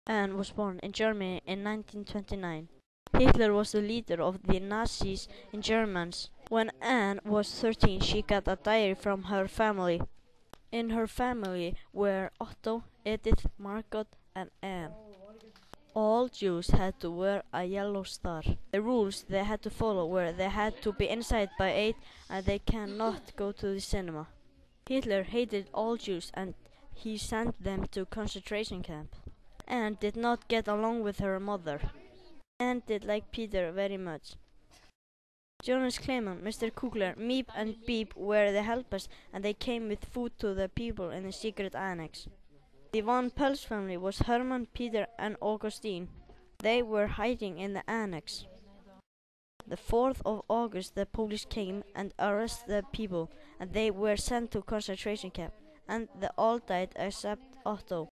Anne was born in Germany in 1929. Hitler was the leader of the Nazis in Germany. When Anne was 13, she got a diary from her family. In her family were Otto, Edith, Margot, and Anne. All Jews had to wear a yellow star. The rules they had to follow were they had to be inside by 8 and they cannot go to the cinema. Hitler hated all Jews and he sent them to concentration camp. Anne did not get along with her mother. Anne did like Peter very much. Jonas Kleiman, Mr. Kugler, Meep and Beep were the helpers and they came with food to the people in the secret annex. The Von Pels family was Herman, Peter and Augustine. They were hiding in the annex. The 4th of August the police came and arrested the people and they were sent to concentration camp and they all died except Otto.